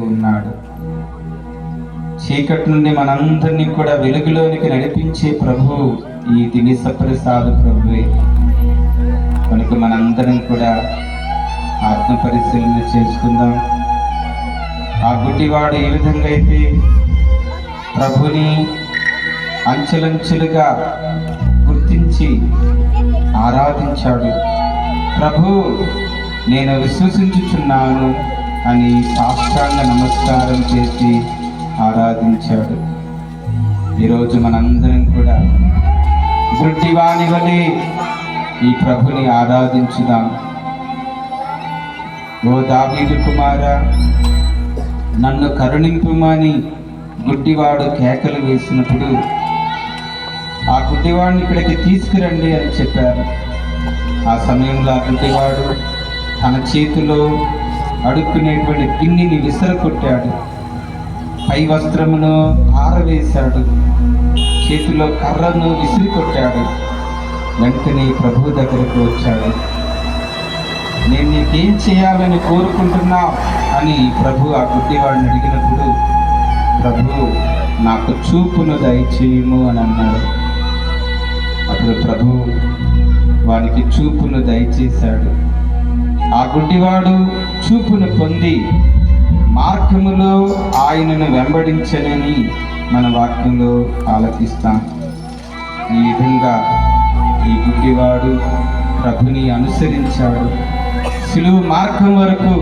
ఉన్నాడు. చీకటి నుండి మనందరినీ కూడా వెలుగులోనికి నడిపించే ప్రభు ఈ దిని సప్రసాద ప్రభువే. కనుక మనందరం కూడా ఆత్మ పరిశీలన చేసుకుందాం. ఆ గుడ్డివాడు ఏ విధంగా అయితే ప్రభుని అంచెలంచెలుగా గుర్తించి ఆరాధించాడు, ప్రభు నేను విశ్వసించుచున్నాను అని సాష్టాంగ నమస్కారం చేసి ఆరాధించాడు. ఈరోజు మనందరం కూడా గుడ్డివాని వలె ఈ ప్రభుని ఆరాధించుదాం. ఓ దావీదు కుమారా, నన్ను కరుణింపుమని గుడ్డివాడు కేకలు వేసినప్పుడు ఆ గుడ్డివాడిని ఇక్కడికి తీసుకురండి అని చెప్పారు. ఆ సమయంలో ఆ గుడ్డివాడు తన చేతిలో అడుక్కునేటువంటి గిన్నెని విసరకొట్టాడు, పై వస్త్రమును ఆరవేశాడు, చేతిలో కర్రను విసిరికొట్టాడు. వెంటనే ప్రభు దగ్గరకు వచ్చాడు. నేను నీకేం చేయాలని కోరుకుంటున్నావు అని ప్రభు ఆ గుడ్డివాడిని అడిగినప్పుడు, ప్రభు నాకు చూపును దయచేయము అని అన్నాడు. అప్పుడు ప్రభు వానికి చూపును దయచేశాడు. ఆ గుడ్డివాడు చూపును పొంది మార్గములో ఆయనను వెంబడించనని మన వాక్యంలో ఆలకిస్తాం. ఈ విధంగా ఈ గుడ్డివాడు ప్రభుని అనుసరించాడు. సిలువ మార్గం వరకు,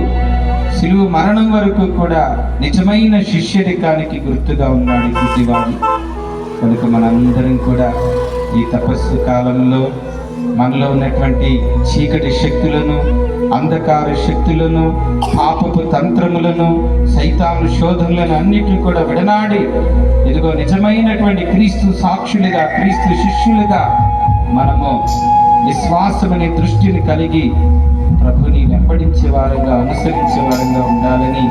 సిలువ మరణం వరకు కూడా నిజమైన శిష్యరికానికి గుర్తుగా ఉన్నాడు ఈ గుడ్డివాడు. కనుక మనందరం కూడా ఈ తపస్సు కాలంలో మనలో ఉన్నటువంటి చీకటి శక్తులను, అంధకార శక్తులను, పాపపు తంత్రములను, సైతాను శోధనలను అన్నిటిని కూడా విడనాడి ఇదిగో నిజమైనటువంటి క్రీస్తు సాక్షులుగా, క్రీస్తు శిష్యులుగా మనము విశ్వాసమనే దృష్టిని కలిగి ప్రభుని వెంబడించే వారంగా, అనుసరించే వారంగా ఉండాలని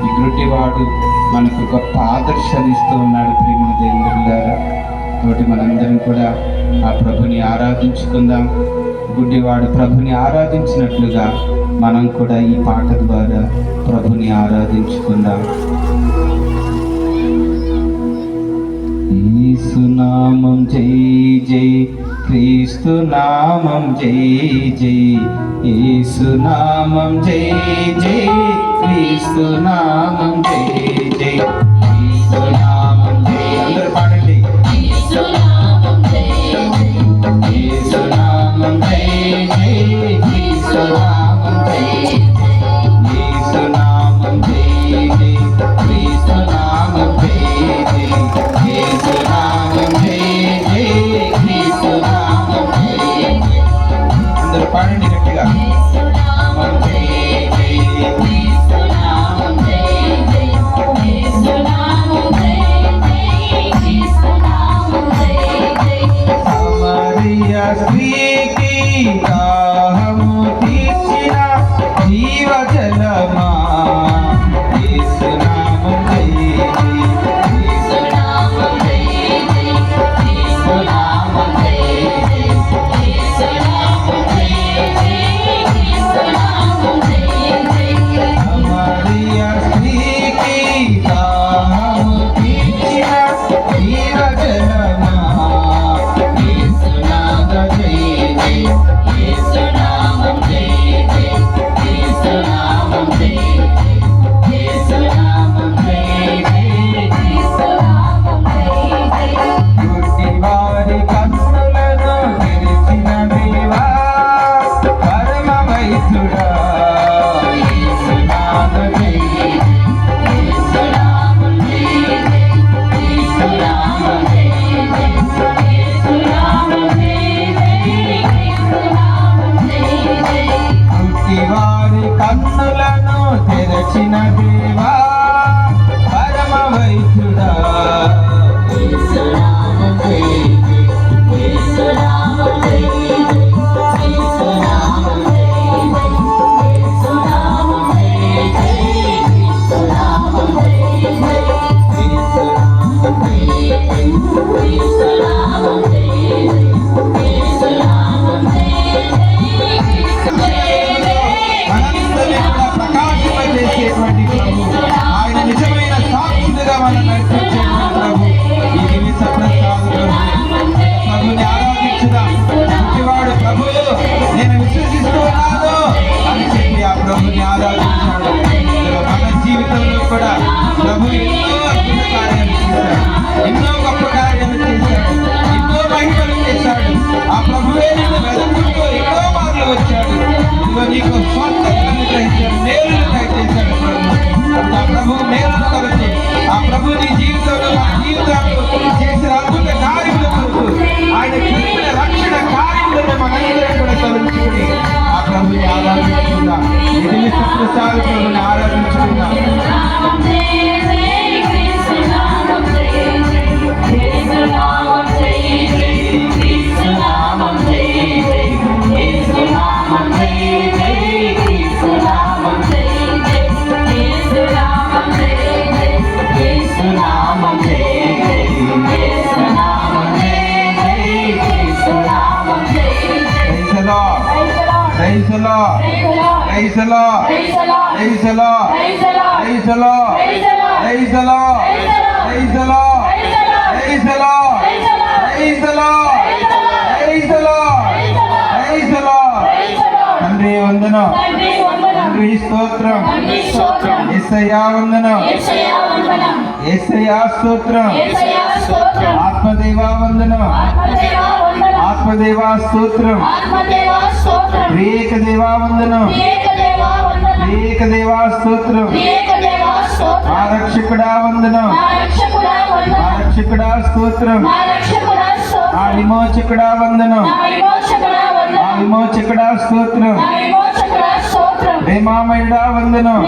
ఈ గుడ్డివాడు మనకు గొప్ప ఆదర్శాన్ని ఇస్తూ ఉన్నాడు. ప్రియమైన దేవులారా, కాబట్టి మనందరం కూడా ఆ ప్రభుని ఆరాధించుకుందాం. గుడ్డివాడు ప్రభుని ఆరాధించినట్లుగా మనం కూడా ఈ పాట ద్వారా ప్రభుని ఆరాధించుకుందాం. యేసునామం జై జై, క్రీస్తు నామం జై జై, యేసునామం జై జై, క్రీస్తు నామం జై జై, యేసునామం జై. అందరూ పాడండి. యేసునామం జై జై, క్రీస్తు నామం జై జై, యేసునామం జై జై, క్రీస్తు నామం జై జై, యేసునామం జై జై, క్రీస్తు నామం జై జై. అందరూ పాడండి గట్టిగా. యేసునామం జై జై, క్రీస్తు నామం జై జై, యేసునామం ఎన్నో అద్భుత కార్యాలు చేశాడు, ఎన్నో గొప్ప కార్యాలు చేశాడు, ఎన్నో మహిమలు చేశాడు. ఆ ప్రభువే నిన్ను వెతుకుంటూ ఎన్నో మార్లు వచ్చాడు. ఇదిగో నీకు స్వాస్థ్యాన్ని గ్రహించాడు, మేలును దయచేశాడు ప్రభు. ఆ ప్రభు మేలును కొరకు, ఆ ప్రభు నీ జీవితంలో మన జీవితాల్లో చేసిన అద్భుత కార్యముల కొరకు, ఆయన చెప్పిన రక్షణ కార్యములను మనందరం కూడా తలంచుకుని ఆ ప్రభుని ఆరాధించుకుందాం. నిధులు సప్రసాద ప్రభుని ఆరాధించుకుందాం. Praise the Lord. Praise the Lord. Praise the Lord. Praise the Lord. Praise the Lord. Praise the Lord. Praise the Lord. Praise the Lord. Praise the Lord. Praise the Lord. తండ్రి వందనం, తండ్రి స్తోత్రం, యేసయ్యా వందనం, యేసయ్యా స్తోత్రం, ఆత్మదేవా వందనం, ఆత్మదేవా స్తోత్రం, ఏకదేవా వందనం, ఏకదేవా స్తోత్రం, మా రక్షకుడా వందనం, మా రక్షకుడా స్తోత్రం, మా విమోచకుడా వందనం, మా విమోచకుడా స్తోత్రం, ప్రేమామయుడా వందనం,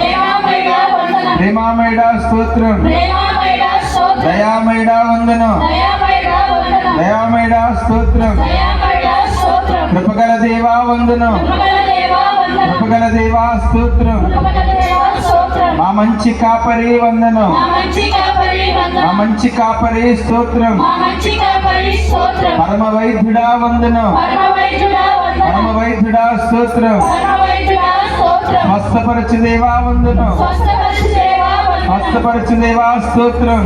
ప్రేమామయుడా స్తోత్రం, దయామయుడా వందనం, దయామయుడా స్తోత్రం, కృపగల దేవా వందనం, కృపగల దేవా స్తోత్రం, మా మంచి కాపరి వందనం, మా మంచి కాపరి స్తోత్రం, పరమ వైద్యుడా వందనం, పరమ వైద్యుడా స్తోత్రం, స్వస్థపరచు దేవా వందనం, స్వస్థపరచు దేవా స్తోత్రం,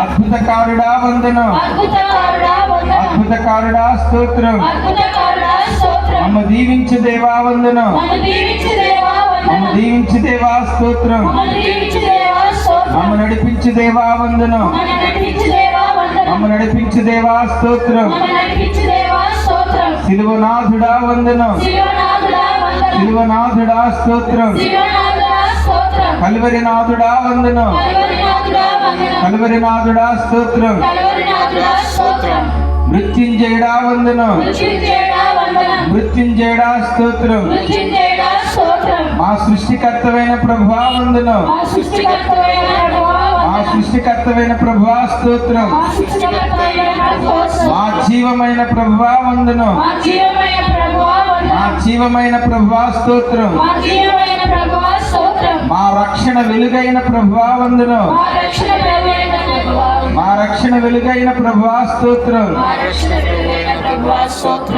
అద్భుతకారుడా వందనం, అద్భుతకారుడా స్తోత్రం, మమ్మ దీవించు దేవా వందనం, మమ్మ దీవించు దేవా స్తోత్రం, మమ్మ నడిపించు దేవా వందనం, మమ్మ నడిపించు దేవా స్తోత్రం, శిలువనాథుడా వందనం, శిలువనాథుడా స్తోత్రం, కల్వరినాథుడా వందనం, కల్వరినాథుడా స్తోత్రం, మృత్యుంజయుడా వందనం, మృత్యుంజయుడా స్తోత్రం, మా సృష్టికర్తమైన ప్రభువా వందనం, మా సృష్టికర్తమైన ప్రభువా స్తోత్రం, మా జీవమైన ప్రభువా వందనం, మా జీవమైన ప్రభువా స్తోత్రం, మా రక్షణ వెలుగైన ప్రభువా వందనం, మా రక్షణ వెలుగైన ప్రభువా స్తోత్రం,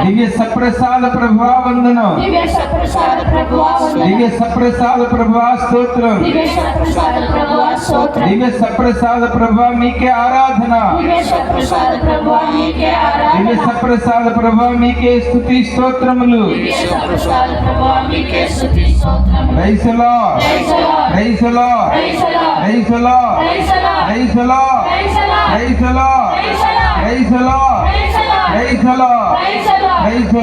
దివ్య సప్రసాద ప్రభువా వందనం, దివ్య సప్రసాద ప్రభువా స్తోత్రం, దివ్య సప్రసాద ప్రభువా మీకే ఆరాధన, దివ్య సప్రసాద ప్రభువా మీకే స్తుతి స్తోత్రములు. Praise the Lord, praise the Lord, praise the Lord, praise the Lord, praise the Lord, praise the Lord, praise the Lord, praise the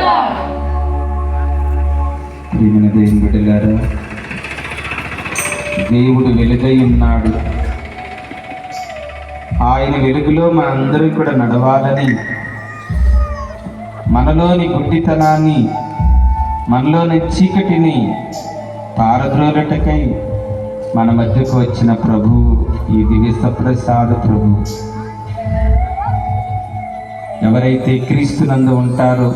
Lord. ప్రియమైన దేవుని బిడ్డలారా, దేవుడు వెలుగై ఉన్నాడు. ఆయన వెలుగులో మనందరూ కూడా నడవాలని, మనలోని గుడ్డితనాన్ని, మనలోని చీకటిని పారద్రోలటకై మన మధ్యకు వచ్చిన ప్రభువు ఈ దివ్య సప్రసాద ప్రభు. ఎవరైతే క్రీస్తునందు ఉంటారో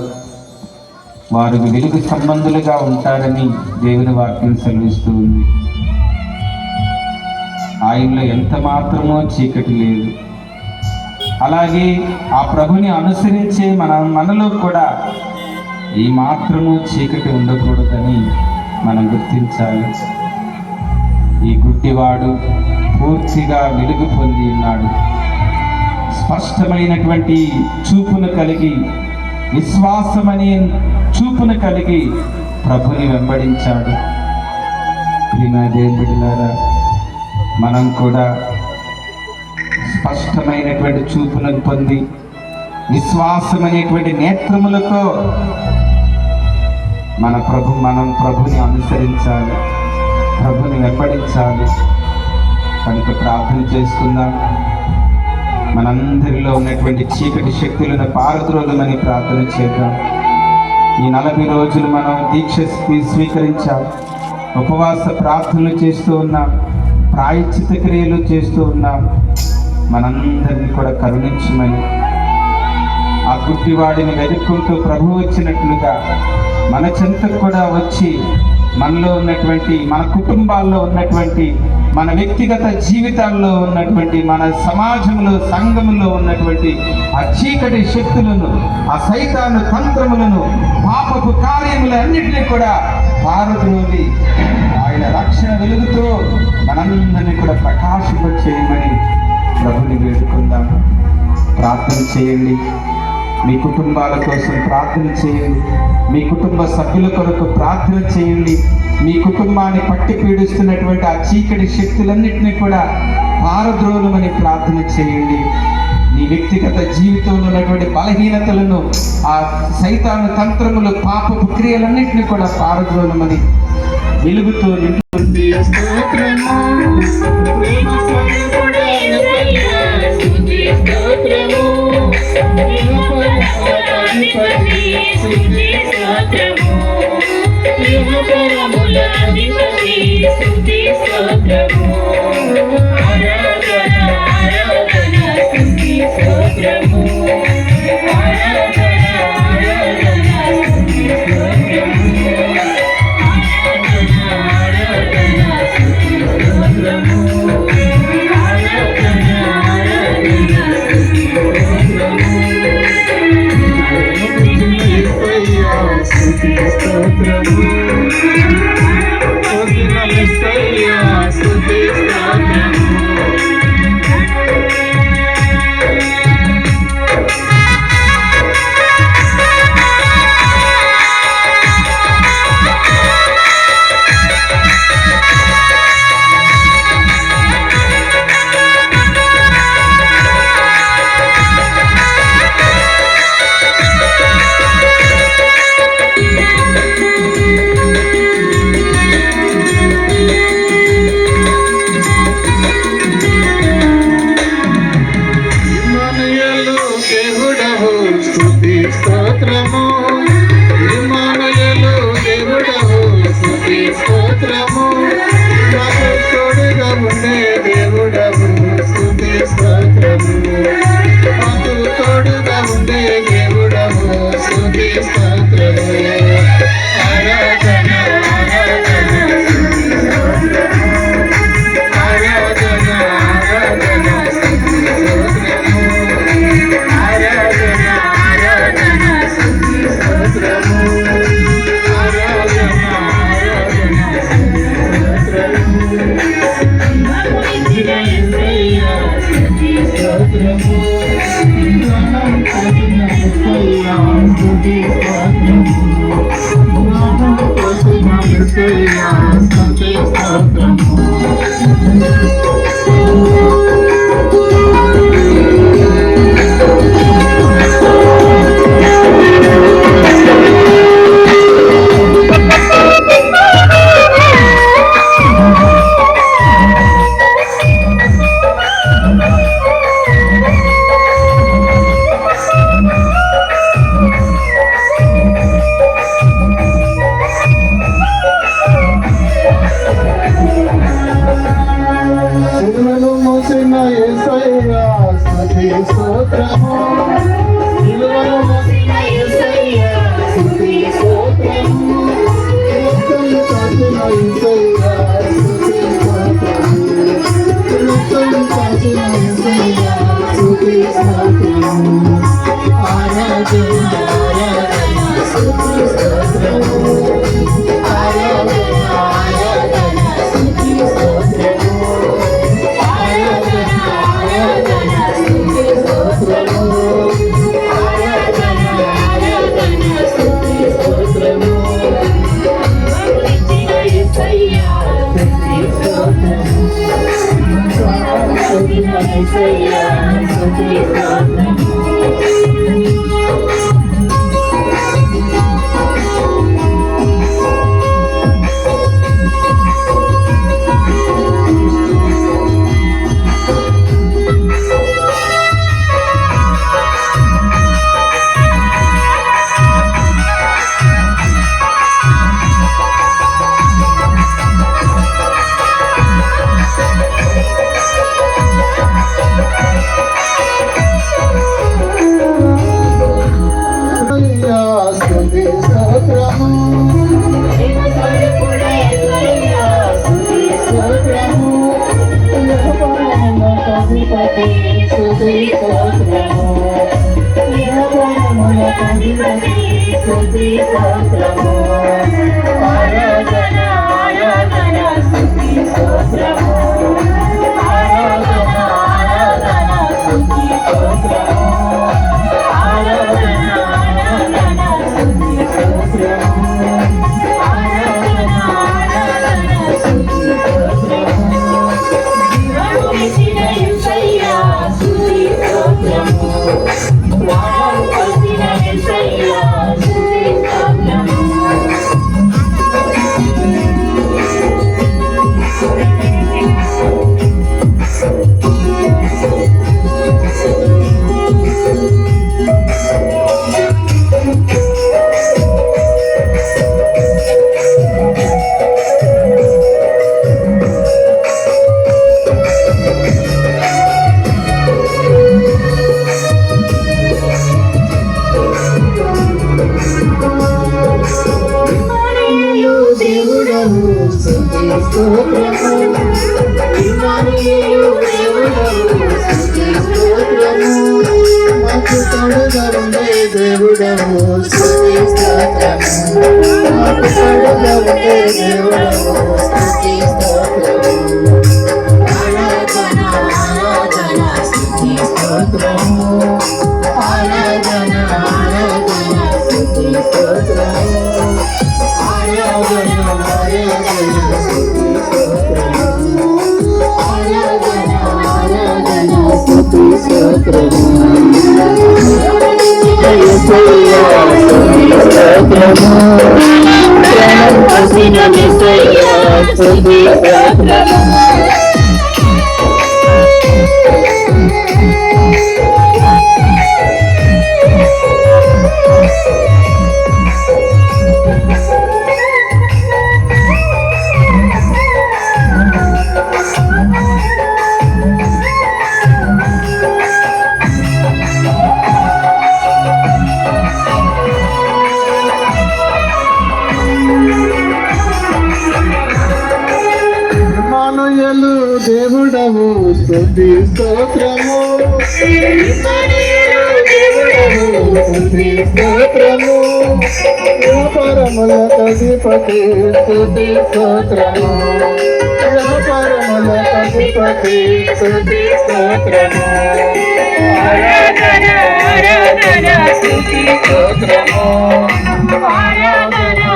వారు వెలుగు సంబంధులుగా ఉంటారని దేవుని వాక్యం సెలవిస్తూ ఉంది. ఆయనలో ఎంత మాత్రమో చీకటి లేదు. అలాగే ఆ ప్రభుని అనుసరించే మనలో కూడా ఈ మాత్రము చీకటి ఉండకూడదని మనం గుర్తించాలి. ఈ గుడ్డివాడు పూర్తిగా వెలుగు పొంది ఉన్నాడు. స్పష్టమైనటువంటి చూపును కలిగి, విశ్వాసమనే చూపును కలిగి ప్రభుని వెంబడించాడు. ప్రియమైన దేవుని బిడ్డలారా, మనం కూడా స్పష్టమైనటువంటి చూపులను పొంది విశ్వాసం అనేటువంటి నేత్రములతో మనం ప్రభుని అనుసరించాలి, ప్రభుని వెంబడించాలి. కనుక ప్రార్థన చేసుకుందాం. మనందరిలో ఉన్నటువంటి చీకటి శక్తులను పారద్రోలమని ప్రార్థన చేద్దాం. ఈ 40 రోజులు మనం దీక్ష స్వీకరించాం, ఉపవాస ప్రార్థనలు చేస్తూ ఉన్నాం, ప్రాయశ్చిత్త క్రియలు చేస్తూ ఉన్నాం. మనందరినీ కూడా కరుణించమని, ఆ గుడ్డివాడిని వెతుక్కుంటూ ప్రభు వచ్చినట్లుగా మన చెంతకు కూడా వచ్చి మనలో ఉన్నటువంటి, మన కుటుంబాల్లో ఉన్నటువంటి, మన వ్యక్తిగత జీవితాల్లో ఉన్నటువంటి, మన సమాజంలో సంఘములో ఉన్నటువంటి ఆ చీకటి శక్తులను, ఆ సైతాను తంత్రములను, పాపపు కార్యములన్నింటినీ కూడా పారద్రోలి ఆయన రక్షణ వెలుగుతో మనందరినీ కూడా ప్రకాశింపచేయమని ప్రభుని వేడుకుందాం. ప్రార్థన చేయండి. మీ కుటుంబాల కోసం ప్రార్థన చేయండి. మీ కుటుంబ సభ్యుల కొరకు ప్రార్థన చేయండి. మీ కుటుంబాన్ని పట్టి పీడిస్తున్నటువంటి ఆ చీకటి శక్తులన్నింటినీ కూడా పారద్రోలమని ప్రార్థన చేయండి. నీ వ్యక్తిగత జీవితంలో ఉన్నటువంటి బలహీనతలను, ఆ సైతాను తంత్రములు, పాపపు క్రియలన్నింటినీ కూడా పారద్రోలమని వెలుగుతో నింపుతుంది. యేసయ్యా స్తుతి స్తోత్రము దేవుడవు స్తుతి స్తోత్రము స్తుతి స్తోత్రము వ్యాపారముల అధిపతి స్తుతి స్తోత్రము వ్యాపారముల అధిపతి స్తుతి స్తోత్రము ఆరాధన ఆరాధన స్తుతి స్తోత్రము ఆరాధన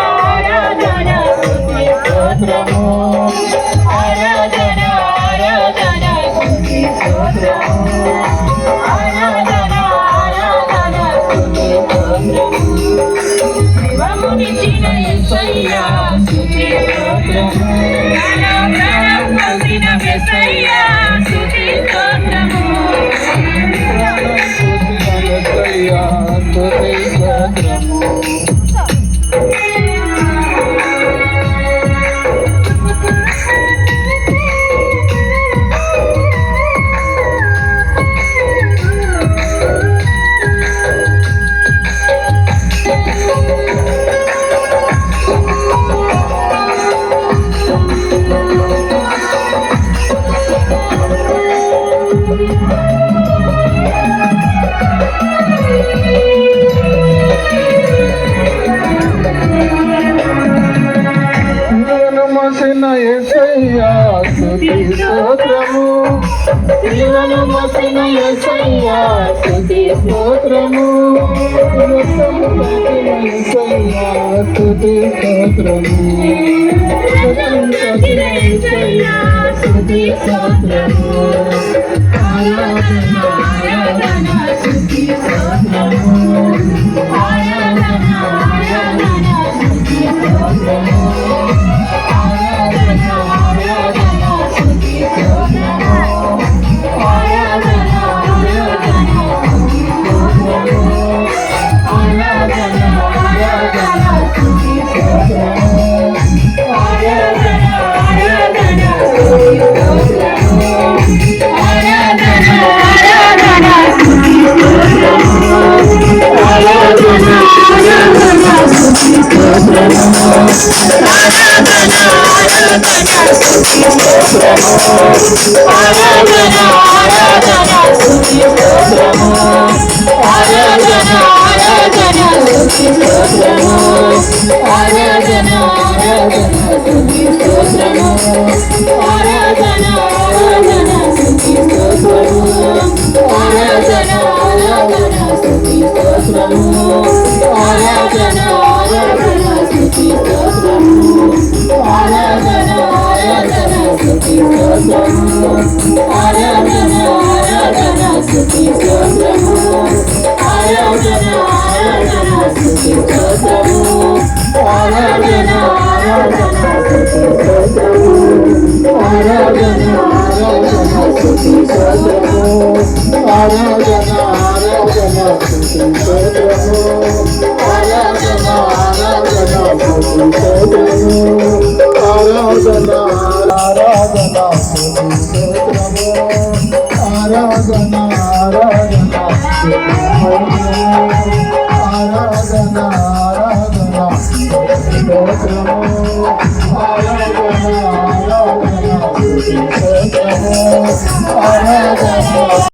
ఆరాధన స్తుతి స్తోత్రము ఆరాధన ఆరాధన స్తుతి స్తోత్రము ఆరాధన ఆరాధన స్తుతి స్తోత్రము శివమునిచిన యేసయ్యా స్తుతి స్తోత్రము ప్రాణం పొందిన యేసయ్యా స్తుతి స్తోత్రము యేసయ్యా స్తుతి స్తోత్రము శిలువను మోసిన యేసయ్యా స్తుతి స్తోత్రము యేసయ్యా స్తుతి స్తోత్రము యేసయ్యా స్తుతి స్తోత్రము ఆరాధన ఆరాధన స్తుతి స్తోత్రము ఆరాధన ఆరాధన స్తుతి స్తోత్రము ఆరాధన ఆరాధన స్తుతి స్తోత్రము ఆరాధన ఆరాధన స్తుతి స్తోత్రము ఆరాధన ఆరాధన స్తుతి స్తోత్రము ఆరాధన ఆరాధన స్తుతి స్తోత్రము ఆరాధన ఆరాధన స్తుతి స్తోత్రము ఆరాధన ఆరాధన స్తుతి స్తోత్రము ఆరాధన ఆరాధన స్తుతి స్తోత్రము ఆరాధన ఆరాధన స్తుతి స్తోత్రము ఆరాధన ఆరాధన స్తుతి స్తోత్రము ఆరాధన ఆరాధన స్తుతి స్తోత్రము ఆరాధన ఆరాధన స్తుతి స్తోత్రము ఆరాధన ఆరాధన స్తుతి స్తోత్రము ఆరాధన ఆరాధన ఆరాధన ఆరాధన స్తోత్రము ఆరాధన ఆరాధన స్తోత్రము ఆరాధన